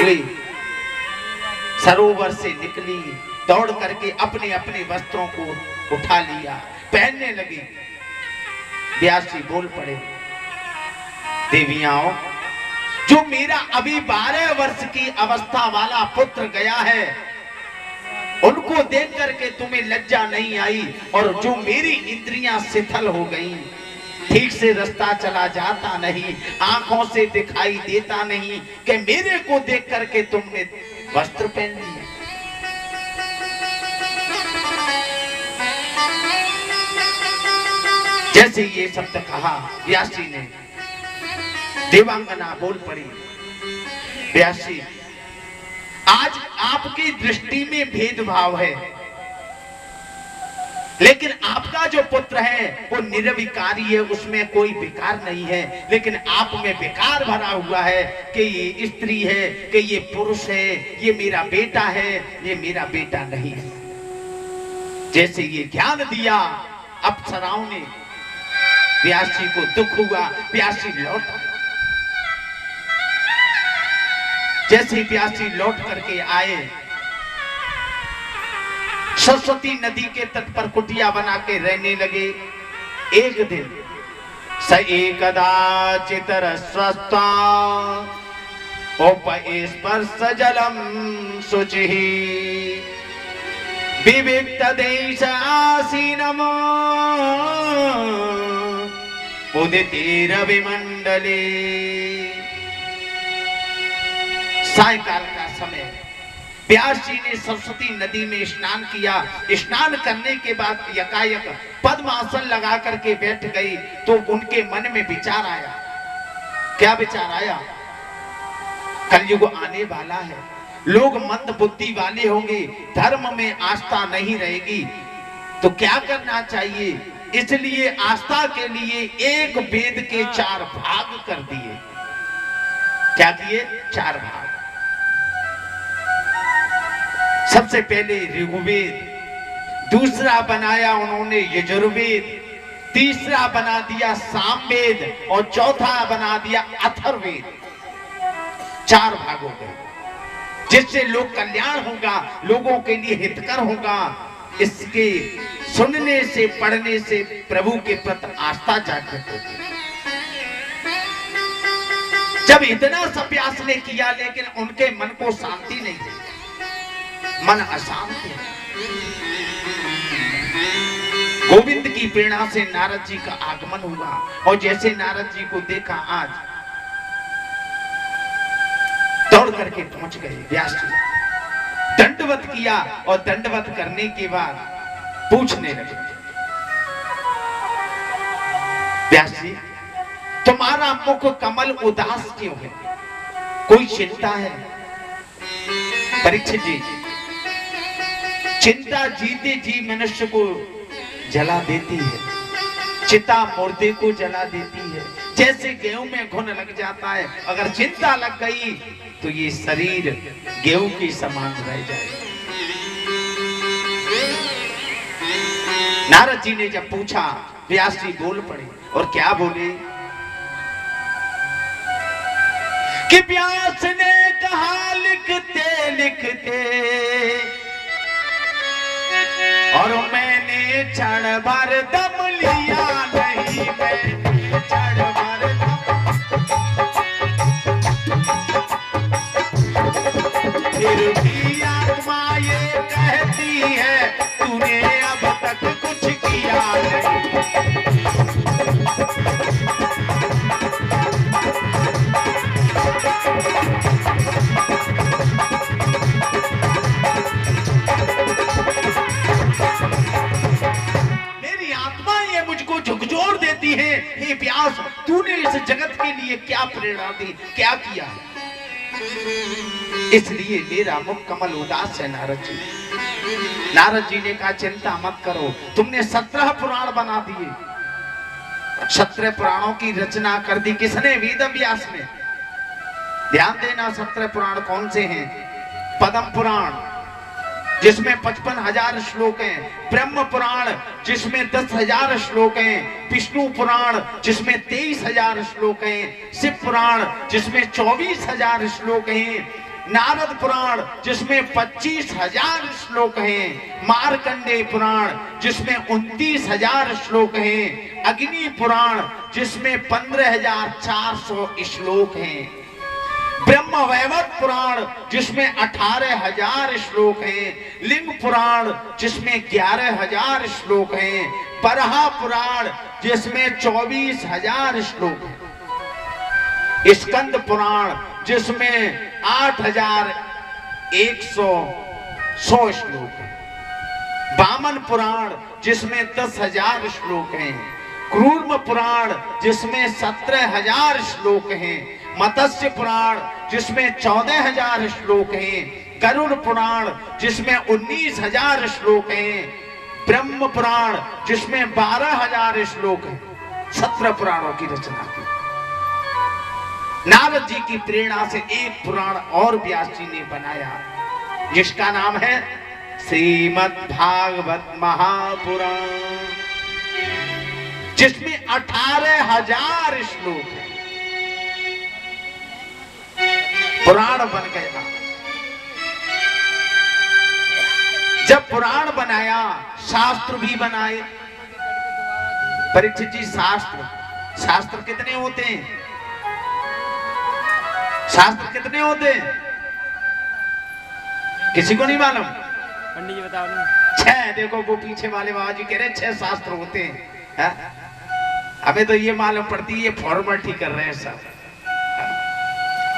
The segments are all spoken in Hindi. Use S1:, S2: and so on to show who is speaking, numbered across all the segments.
S1: वे सरोवर से निकली, दौड़ करके अपने अपने वस्त्रों को उठा लिया, पहनने लगी। व्यास जी बोल पड़े, देवियाओं, जो मेरा अभी 12 वर्ष की अवस्था वाला पुत्र गया है, उनको देख करके तुम्हें लज्जा नहीं आई, और जो मेरी इंद्रियां शिथिल हो गई, ठीक से रास्ता चला जाता नहीं, आंखों से दिखाई देता नहीं, कि मेरे को देख करके तुमने वस्त्र पहन लिए। जैसे ये शब्द कहा व्यास जी ने, देवांगना बोल पड़ी, व्यास जी, आज आपकी दृष्टि में भेदभाव है, लेकिन आपका जो पुत्र है वो निर्विकारी है, उसमें कोई विकार नहीं है, लेकिन आप में विकार भरा हुआ है कि ये स्त्री है, कि ये पुरुष है, ये मेरा बेटा है, ये मेरा बेटा नहीं है। जैसे ये ज्ञान दिया अप्सराओं ने, व्यास जी को दुख हुआ, व्यास जी लौट आए। जैसे व्यास जी लौट करके आए, सरस्वती नदी के तट पर कुटिया बना के रहने लगे। एक दिन स एकदाचित स्वस्था उपस्पर्श जलम शुचिः विविक्त देश आसीनम उदिति रविमंडले। सायंकाल का समय व्यास जी ने सरस्वती नदी में स्नान किया। स्नान करने के बाद यकायक पद्मासन लगा करके बैठ गई, तो उनके मन में विचार आया। क्या विचार आया? कलयुग आने वाला है, लोग मंद बुद्धि वाले होंगे, धर्म में आस्था नहीं रहेगी, तो क्या करना चाहिए? इसलिए आस्था के लिए एक वेद के 4 भाग कर दिए। क्या किए? 4 भाग। सबसे पहले ऋग्वेद, दूसरा बनाया उन्होंने यजुर्वेद, तीसरा बना दिया सामवेद, और चौथा बना दिया अथर्ववेद। 4 भाग हो गए, जिससे लोक कल्याण होगा, लोगों के लिए हितकर होगा। इसके सुनने से, पढ़ने से प्रभु के प्रति आस्था जागृत होगी। जब इतना सप्यास ने किया, लेकिन उनके मन को शांति नहीं थी, मन अशांत है। गोविंद की प्रेरणा से नारद जी का आगमन हुआ, और जैसे नारद जी को देखा, आज दौड़ करके पहुंच गए व्यास जी, दंडवत किया, और दंडवत करने के बाद पूछने लगे, व्यास जी, तुम्हारा मुख कमल उदास क्यों है? कोई चिंता है? परीक्षित जी, चिंता जीते जी मनुष्य को जला देती है, चिता मुर्दे को जला देती है। जैसे गेहूं में घुन लग जाता है, अगर चिंता लग गई तो ये शरीर गेहूं की समान रह जाएगा। नारद जी ने जब पूछा, व्यास जी बोल पड़े, और क्या बोले कि व्यास ने कहा, लिखते लिखते और मैंने क्षण भर दम लिया नहीं, मैंने क्षण भर फिर भी आत्मा ये कहती है, तूने अब तक कुछ किया नहीं। झकझोर देती है, हे व्यास, तूने इस जगत के लिए क्या प्रेरणा दी, क्या किया? इसलिए मेरा मुख कमल उदास है। नारद जी, नारद जी ने कहा, चिंता मत करो, तुमने 17 पुराण बना दिए। 17 पुराणों की रचना कर दी किसने? वेद व्यास ने। ध्यान देना, 17 पुराण कौन से हैं? पद्म पुराण, जिसमें 55,000 श्लोक हैं, ब्रह्म पुराण जिसमें 10,000 श्लोक हैं, विष्णु पुराण जिसमें 23,000 श्लोक हैं, शिव पुराण जिसमें 24,000 श्लोक हैं, नारद पुराण जिसमें 25,000 श्लोक हैं, मार्कंडेय पुराण जिसमें 29,000 श्लोक हैं, अग्नि पुराण जिसमें 15,400 श्लोक हैं, ब्रह्म वैवर्त पुराण जिसमें 18,000 श्लोक हैं, लिंग पुराण जिसमें 11,000 श्लोक हैं, बरहा पुराण जिसमें 24,000 श्लोक हैं, स्कंद पुराण जिसमें 8,100 श्लोक हैं, वामन पुराण जिसमें 10,000 श्लोक हैं, क्रूर्म पुराण जिसमें 17,000 श्लोक हैं, मत्स्य पुराण जिसमें 14,000 श्लोक हैं, गरुड़ पुराण जिसमें 19,000 श्लोक हैं, ब्रह्म पुराण जिसमें 12,000 श्लोक हैं। 17 पुराणों की रचना की। नारद जी की प्रेरणा से एक पुराण और व्यास जी ने बनाया जिसका नाम है श्रीमद् भागवत महापुराण, जिसमें 18,000 श्लोक है। पुराण बन गया। जब पुराण बनाया, शास्त्र भी बनाए। परीक्षित जी, शास्त्र कितने होते हैं? शास्त्र कितने होते हैं? किसी को नहीं मालूम?
S2: पंडित जी बताओ ना।
S1: 6। देखो वो पीछे वाले बाबा जी कह रहे 6 शास्त्र होते हैं। हमें तो ये मालूम पड़ती है, ये फॉर्मेलिटी कर रहे हैं सब।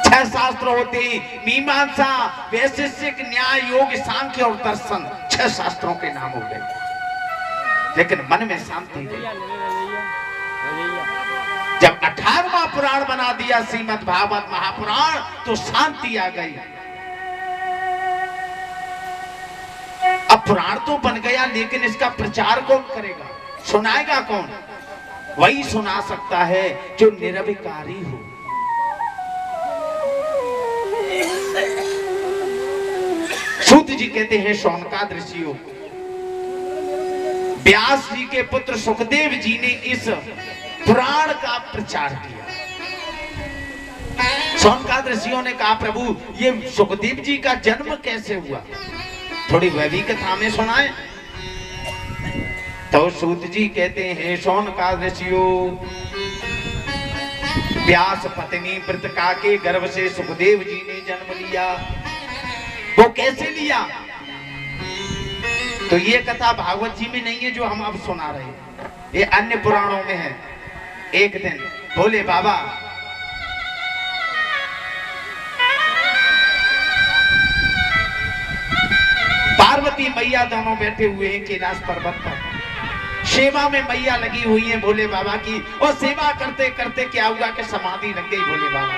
S1: 6 शास्त्र होते हैं। मीमांसा, वैशेषिक, न्याय, योग, सांख्य और दर्शन। 6 शास्त्रों के नाम हो गए, लेकिन मन में शांति नहीं। जब 18वां पुराण बना दिया श्रीमद् भागवत महापुराण, तो शांति आ गई। अब पुराण तो बन गया, लेकिन इसका प्रचार कौन करेगा? सुनाएगा कौन? वही सुना सकता है जो निरविकारी हो। सूत जी कहते हैं, शौनकाद ऋषियों, व्यास जी के पुत्र सुखदेव जी ने इस पुराण का प्रचार किया। शौनकाद ऋषियों ने कहा, प्रभु ये सुखदेव जी का जन्म कैसे हुआ? थोड़ी वह भी कथा में सुनाए। तो सूत जी कहते हैं, शौनकाद ऋषियों, व्यास पत्नी पृथका के गर्भ से सुखदेव जी ने जन्म लिया। वो कैसे लिया? तो ये कथा भागवत जी में नहीं है जो हम अब सुना रहे हैं, ये अन्य पुराणों में है। एक दिन भोले बाबा पार्वती मैया दोनों बैठे हुए हैं कैलाश पर्वत पर। सेवा में मैया लगी हुई है भोले बाबा की, और सेवा करते करते क्या हुआ कि समाधि लग गई भोले बाबा।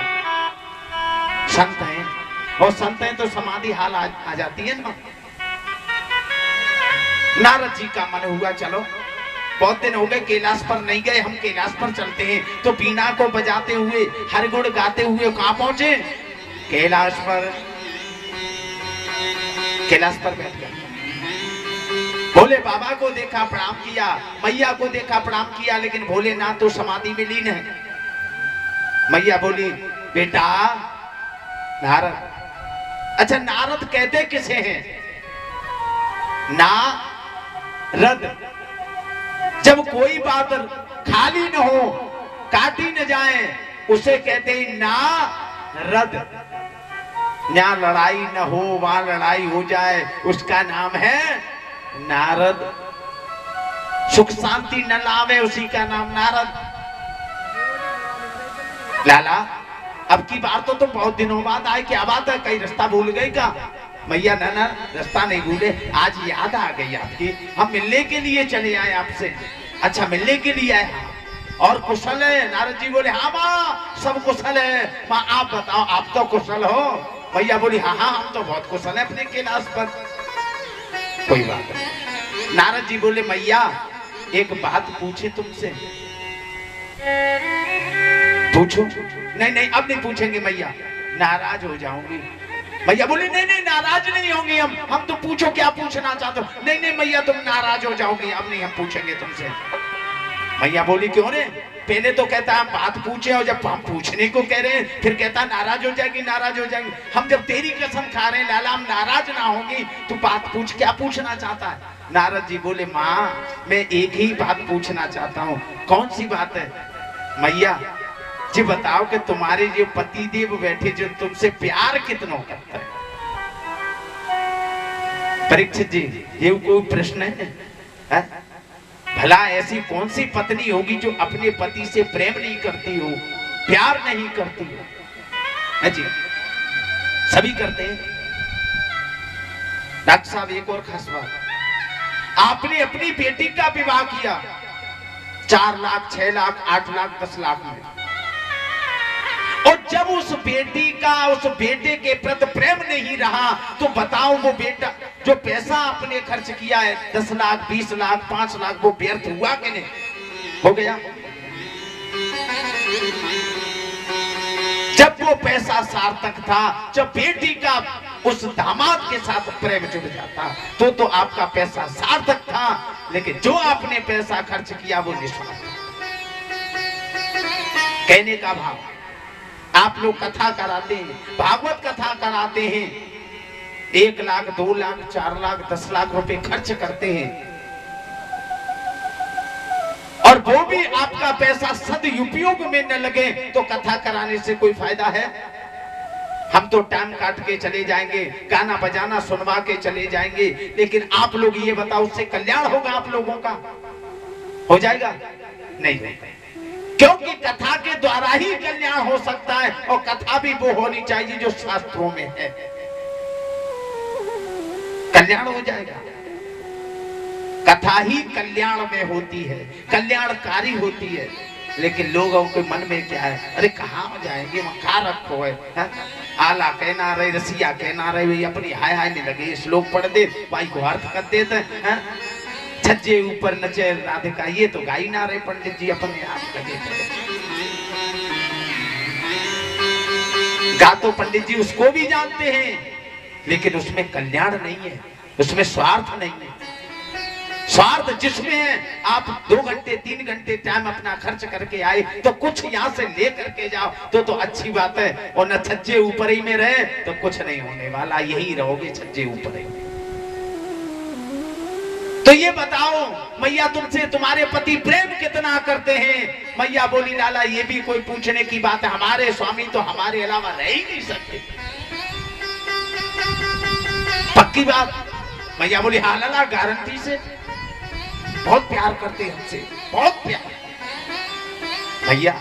S1: संत हैं, और संत हैं तो समाधि हाल आ जाती है ना। नारद जी का मन हुआ, चलो बहुत दिन हो गए कैलाश पर नहीं गए, हम कैलाश पर चलते हैं। तो बीना को बजाते हुए, हरगुण गाते हुए कहां पहुंचे? कैलाश पर। कैलाश पर बैठ गए। भोले बाबा को देखा, प्रणाम किया, मैया को देखा, प्रणाम किया, लेकिन भोलेनाथ तो समाधि में लीन है। मैया बोली, बेटा नारद। अच्छा, नारद कहते किसे हैं? नारद। जब कोई बात खाली न हो, काटी न जाए, उसे कहते हैं नारद। जहां लड़ाई न हो, वहां लड़ाई हो जाए, उसका नाम है नारद। सुख शांति न लावे, उसी का नाम नारद। लाला, अब की बार तो बहुत दिनों बाद आए, क्या बात है? कहीं रास्ता भूल गई का? मैया, ना रास्ता नहीं भूले, आज याद आ गई आपकी, हम मिलने के लिए चले आए आपसे। अच्छा, मिलने के लिए आए, और कुशल है? नारद जी बोले, हाँ माँ सब कुशल है। माँ आप बताओ, आप तो कुशल हो? मैया बोली, हाँ हाँ हम तो बहुत कुशल है अपने कैलाश पर। कोई बात नहीं। नारद जी बोले, मैया एक बात पूछे तुमसे। पूछो। नहीं नहीं अब नहीं पूछेंगे मैया, नाराज हो जाऊंगी। मैया बोली, नहीं नहीं नाराज नहीं होंगे हम तो पूछो क्या पूछना चाहते हो। नहीं नहीं मैया तुम नाराज हो जाओगे, अब नहीं हम पूछेंगे तुमसे। मैया बोली क्यों रे? पहले तो कहता हम बात पूछे और जब हम पूछने को कह रहे हैं फिर कहता नाराज हो जाएगी नाराज हो जाएगी। हम जब तेरी कसम खा रहे हैं लाला हम नाराज ना होंगी, तू बात पूछ, क्या पूछना चाहता है? नारद जी बोले माँ मैं एक ही बात पूछना चाहता हूँ। कौन सी बात है? मैया जी बताओ कि तुम्हारे जो पति देव बैठे जो तुमसे प्यार कितना करता है? परीक्षित जी ये कोई प्रश्न है? भला ऐसी कौन सी पत्नी होगी जो अपने पति से प्रेम नहीं करती हो, प्यार नहीं करती हो? है जी, सभी करते हैं। डॉक्टर साहब एक और खास बात, आपने अपनी बेटी का विवाह किया 4 लाख 6 लाख 8 लाख 10 लाख में, और जब उस बेटी का उस बेटे के प्रति प्रेम नहीं रहा तो बताओ वो बेटा जो पैसा आपने खर्च किया है 10 लाख 20 लाख 5 लाख वो व्यर्थ हुआ कि नहीं? हो गया। जब वो पैसा सार्थक था, जब बेटी का उस दामाद के साथ प्रेम जुड़ जाता तो आपका पैसा सार्थक था, लेकिन जो आपने पैसा खर्च किया वो निस्वार्थ। कहने का भाव, आप लोग कथा कराते हैं, भागवत कथा कराते हैं, 1 लाख 2 लाख 4 लाख 10 लाख रुपए खर्च करते हैं, और वो भी आपका पैसा सदुपयोग में न लगे तो कथा कराने से कोई फायदा है? हम तो टाइम काट के चले जाएंगे, गाना बजाना सुनवा के चले जाएंगे, लेकिन आप लोग ये बताओ उससे कल्याण होगा आप लोगों का? हो जाएगा? नहीं नहीं, क्योंकि कथा के द्वारा ही कल्याण हो सकता है, और कथा भी वो होनी चाहिए जो शास्त्रों में है, कल्याण हो जाएगा। कथा ही कल्याण में होती है, कल्याणकारी होती है, लेकिन लोगों के मन में क्या है? अरे कहाँ जाएंगे, वहां खा रखो है, आला कहना रहे, रसिया कहना रहे, अपनी हाय हाय में लगे, श्लोक पढ़ दे भाई को अर्थ कर देते हैं, छज्जे ऊपर नचे राधिका, ये तो गाई ना रहे पंडित जी, अपने आप लगे गा तो पंडित जी उसको भी जानते हैं, लेकिन उसमें कल्याण नहीं है, उसमें स्वार्थ नहीं है। स्वार्थ जिसमें है, आप 2 घंटे 3 घंटे टाइम अपना खर्च करके आए तो कुछ यहाँ से ले करके जाओ तो अच्छी बात है, और न छज्जे ऊपर ही में रहे तो कुछ नहीं होने वाला, यही रहोगे छज्जे ऊपर ही। तो ये बताओ मैया तुमसे तुम्हारे पति प्रेम कितना करते हैं? मैया बोली लाला ये भी कोई पूछने की बात है, हमारे स्वामी तो हमारे अलावा रह ही नहीं सकते, पक्की बात। मैया बोली हाँ लाला गारंटी से, बहुत प्यार करते हैं हमसे, बहुत प्यार। भैया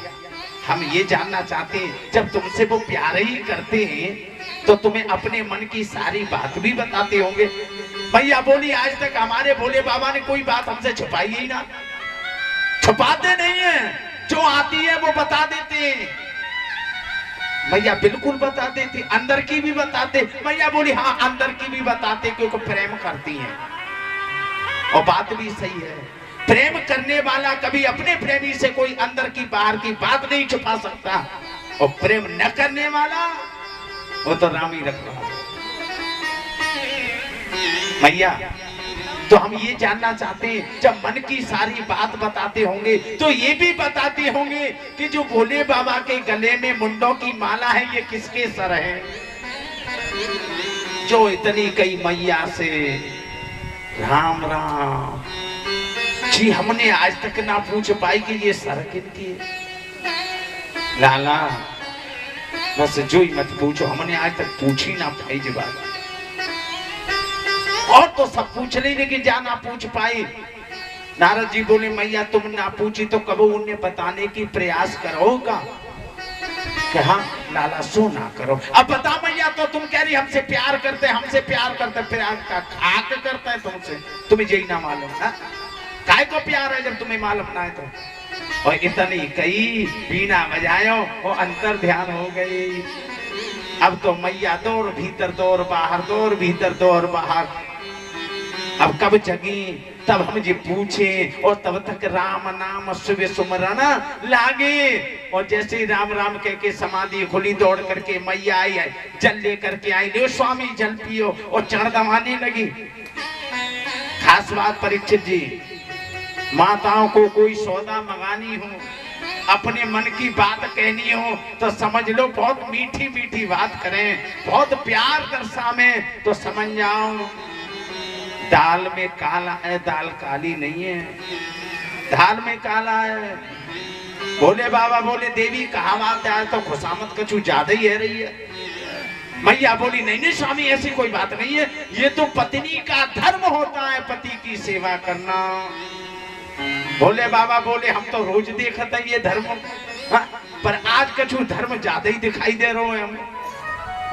S1: हम ये जानना चाहते हैं, जब तुमसे वो प्यार ही करते हैं तो तुम्हें अपने मन की सारी बात भी बताते होंगे? भैया बोली आज तक हमारे भोले बाबा ने कोई बात हमसे छुपाई ही ना, छुपाते नहीं है, जो आती है वो बता देते हैं। भैया बिल्कुल बताते थे, अंदर की भी बताते। भैया बोली हाँ अंदर की भी बताते, क्योंकि प्रेम करती हैं, और बात भी सही है। प्रेम करने वाला कभी अपने प्रेमी से कोई अंदर की बाहर की बात नहीं छुपा सकता, और प्रेम न करने वाला वो तो राम ही रख रहा है। भैया तो हम ये जानना चाहते हैं, जब मन की सारी बात बताते होंगे तो ये भी बताते होंगे कि जो भोले बाबा के गले में मुंडों की माला है ये किसके सर है? जो इतनी कई मैया से राम राम जी हमने आज तक ना पूछ पाई कि ये सर किनकी है। लाला बस जो ही मत पूछो, हमने आज तक पूछी ना पाई जवाब, और तो सब पूछ ली लेकिन जा ना पूछ पाई। नारद जी बोले मैया तुम ना पूछी तो कब उन्हें बताने की प्रयास करोगा? कि हाँ लाला सो ना करो। अब बता मैया, तो तुम कह रही हमसे प्यार करते, हमसे प्यार करते, प्यार का खाक करता है तुमसे, तुम्हें यही ना मालूम है? काय को प्यार है जब तुम्हें मालूम ना है तो? और इतनी कई बीना बजायो वो अंतर ध्यान हो गई। अब तो मैया दौड़ भीतर दौड़ बाहर, दौड़ भीतर दौड़ बाहर। अब कब जगी तब हम जी पूछे, और तब तक राम नाम सुबह सुमरण लागे। और जैसे ही राम राम कह के समाधि खुली, दौड़ करके मैया आई है, जल लेकर के आई, ले स्वामी जल पियो, और चढ़ दमाने लगी। खास बात परीक्षित जी, माताओं को कोई सौदा मंगानी हो, अपने मन की बात कहनी हो तो समझ लो बहुत मीठी मीठी बात करें, बहुत प्यार दर्शावें तो समझ जाओ दाल में काला है, दाल काली नहीं है, दाल में काला है। बोले बाबा बोले देवी कहा बात है, तो खुशामत कछु ज्यादा ही है रही है। मैया बोली नहीं नहीं स्वामी ऐसी कोई बात नहीं है, ये तो पत्नी का धर्म होता है पति की सेवा करना। बोले बाबा बोले हम तो रोज देखते हैं ये धर्म, हाँ, पर आज कछु धर्म ज्यादा ही दिखाई दे रहे हो हमें।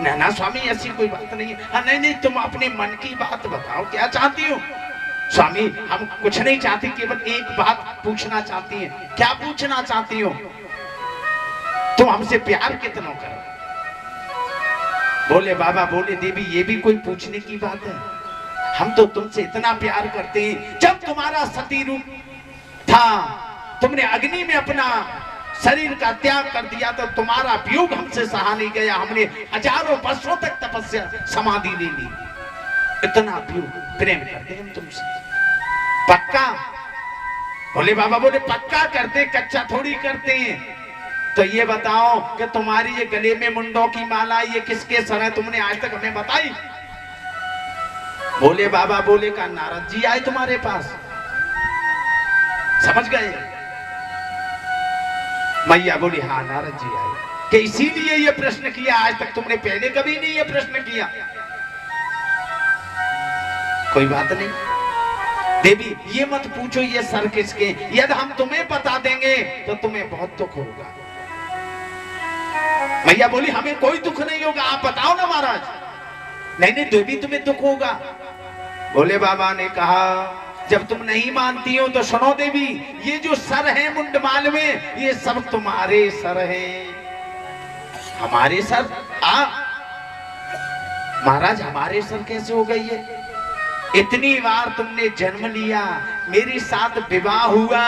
S1: ना ना स्वामी ऐसी कोई बात नहीं है। हाँ नहीं नहीं तुम अपने मन की बात बताओ क्या चाहती हो। स्वामी हम कुछ नहीं चाहती, केवल एक बात पूछना चाहती है। क्या पूछना चाहती हो। तुम हमसे प्यार कितना करो। बोले बाबा बोले देवी ये भी कोई पूछने की बात है, हम तो तुमसे इतना प्यार करते हैं। जब तुम्हारा सती रूप था, तुमने अग्नि में अपना शरीर का त्याग कर दिया तो तुम्हारा वियोग हमसे सहा नहीं गया, हमने हजारों वर्षों तक तपस्या समाधि ले ली। इतना वियोग प्रेम करते हैं हम तुमसे, पक्का। बोले बाबा बोले पक्का करते, कच्चा थोड़ी करते हैं। तो ये बताओ कि तुम्हारी ये गले में मुंडों की माला ये किसके सर है, तुमने आज तक हमें बताई। बोले बाबा बोले का नारद जी आए तुम्हारे पास, समझ गए। मैया बोली हाँ नारद जी आए, कि इसीलिए ये प्रश्न किया, आज तक तुमने पहले कभी नहीं ये प्रश्न किया। कोई बात नहीं देवी ये मत पूछो ये सर किसके, यदि हम तुम्हें बता देंगे तो तुम्हें बहुत दुख होगा। मैया बोली हमें कोई दुख नहीं होगा, आप बताओ ना महाराज। नहीं नहीं देवी तुम्हें दुख होगा। बोले बाबा ने कहा जब तुम नहीं मानती हो तो सुनो देवी, ये जो सर है मुंडमाल में ये सब तुम्हारे सर हैं। हमारे सर? महाराज हमारे सर कैसे हो गई है। इतनी बार तुमने जन्म लिया, मेरे साथ विवाह हुआ,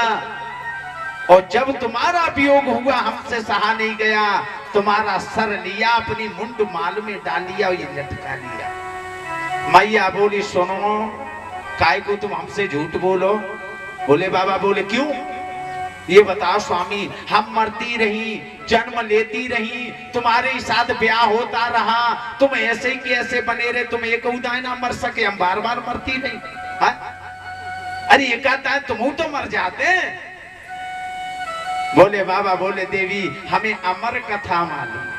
S1: और जब तुम्हारा वियोग हुआ हमसे सहा नहीं गया, तुम्हारा सर लिया अपनी मुंड माल में डाल लिया और ये लटका लिया। मैया बोली सुनो काय को तुम हमसे झूठ बोलो। बोले बाबा बोले क्यों, ये बताओ स्वामी। हम मरती रही, जन्म लेती रही, तुम्हारे साथ ब्याह होता रहा, तुम ऐसे के ऐसे बने रहे, तुम एक उदाय ना मर सके, हम बार बार मरती नहीं। अरे एक आता है तुम तो मर जाते। बोले बाबा बोले देवी हमें अमर कथा मालूम है।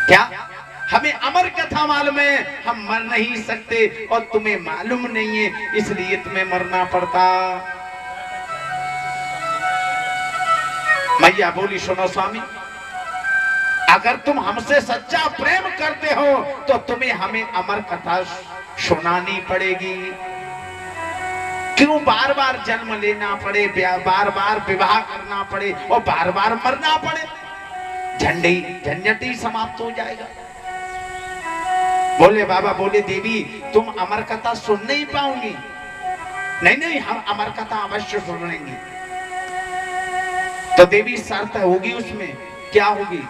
S1: क्या हमें अमर कथा मालूम है, हम मर नहीं सकते और तुम्हें मालूम नहीं है, इसलिए तुम्हें मरना पड़ता। मैया बोली सुनो स्वामी, अगर तुम हमसे सच्चा प्रेम करते हो तो तुम्हें हमें अमर कथा सुनानी पड़ेगी। क्यों बार बार जन्म लेना पड़े, बार बार विवाह करना पड़े और बार बार मरना पड़े, झंझट ही समाप्त हो जाएगा। बोले बाबा बोले देवी तुम अमर कथा सुन नहीं पाओगी। नहीं नहीं हम अमर कथा अवश्य सुनेंगे। तो देवी शर्त होगी उसमें, क्या होगी,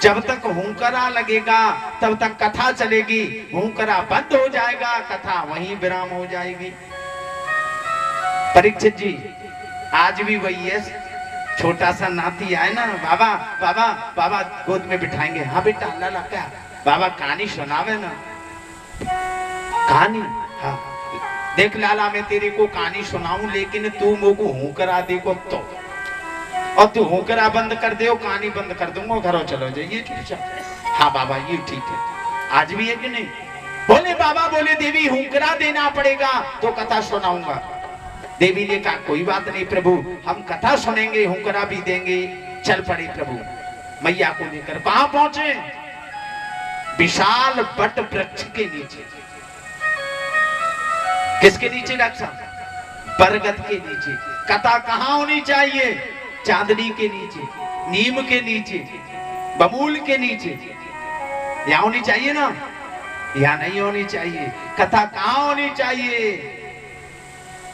S1: जब तक हुंकरा लगेगा तब तक कथा चलेगी, हुंकरा बंद हो जाएगा कथा वहीं विराम हो जाएगी। परीक्षित जी आज भी वही है, छोटा सा नाती आए ना, बाबा बाबा बाबा गोद में बिठाएंगे। हाँ बेटा लाला क्या बाबा कहानी सुनावे ना। कहानी? हाँ देख लाला मैं तेरे को कहानी सुनाऊं, लेकिन तू मुझको हुंकरा देखो तो, और तू हुंकरा बंद कर दे कहानी बंद कर दूंगा, घरों चलो जाइए चुपचाप। हाँ बाबा ये ठीक है, आज भी है कि नहीं। बोले बाबा बोले देवी हुंकरा देना पड़ेगा तो कथा सुनाऊंगा। देवी ने कहा कोई बात नहीं प्रभु, हम कथा सुनेंगे हुंकरा भी देंगे। चल पड़े प्रभु मैया को लेकर। कहां पहुंचे? विशाल बट वृक्ष के नीचे। किसके नीचे डॉक्टर साहब? बरगद के नीचे। कथा कहां होनी चाहिए? चांदनी के नीचे, नीम के नीचे, बबूल के नीचे, यहां होनी चाहिए ना, यहां नहीं होनी चाहिए। कथा कहां होनी चाहिए?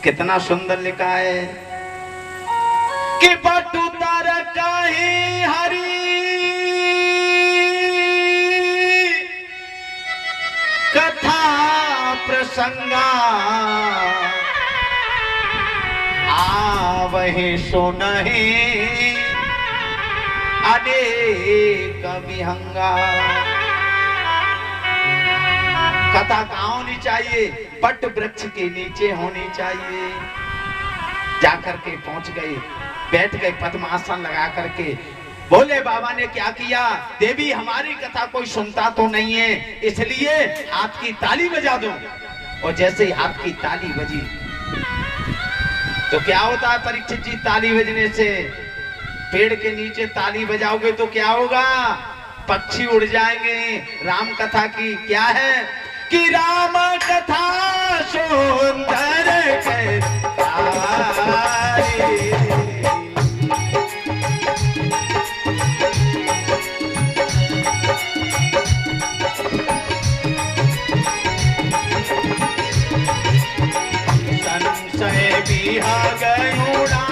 S1: कितना सुंदर लिखा है कि बटू तारा काहे हरी कथा प्रसंगा आवहे सुनहि अनेक विहंगा। कथा कहाँ होनी चाहिए? बट वृक्ष के नीचे होनी चाहिए। जाकर के पहुंच गए, बैठ गए पद्मासन लगा करके। बोले बाबा ने क्या किया? देवी हमारी कथा कोई सुनता तो नहीं है, इसलिए हाथ की ताली बजा दो। और जैसे ही हाथ की ताली बजी तो क्या होता है परीक्षित जी? ताली बजने से, पेड़ के नीचे ताली बजाओगे तो क्या होगा? पक्षी उड़ जाएंगे। राम कथा की क्या है कि राम कथा सुंदर संशय बिहा गयुड़ा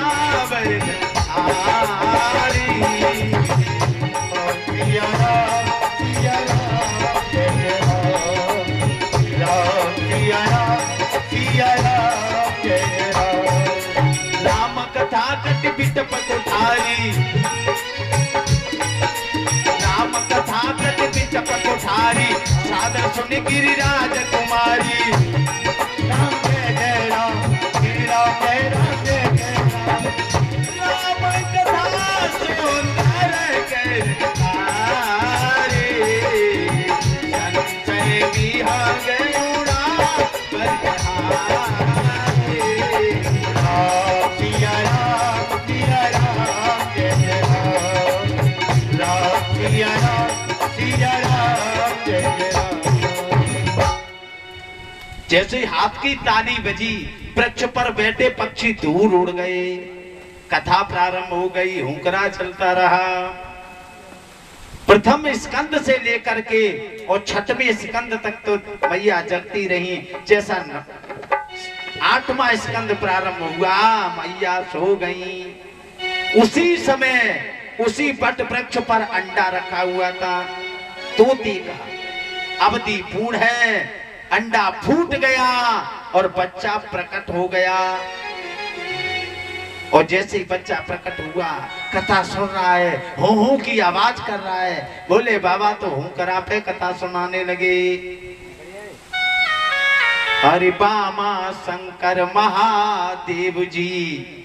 S1: राम कथा कट बिटप कोठारी, राम कथा कट बिटप कोठारी, सादर सुन गिरिराज कुमारी। राम जय राम, गिरि राम जय राम जय जय राम। राम कथा सुंदर कारी, संशय बिहा गयुड़ा जैसे हाथ की ताली बजी, वृक्ष पर बैठे पक्षी दूर उड़ गए। कथा प्रारंभ हो गई, हुंकरा चलता रहा। प्रथम स्कंद से लेकर के और छठवें स्कंद तक तो मैया जगती रही। जैसा 8वां स्कंद प्रारंभ हुआ, मैया सो गई। उसी समय उसी बट वृक्ष पर अंडा रखा हुआ था। तोते का अवधि पूर्ण है, अंडा फूट गया और बच्चा प्रकट हो गया। और जैसे ही बच्चा प्रकट हुआ, कथा सुन रहा है, हो की आवाज कर रहा है। बोले बाबा तो हूं करा पे कथा सुनाने लगे। हरि बामा शंकर महादेव जी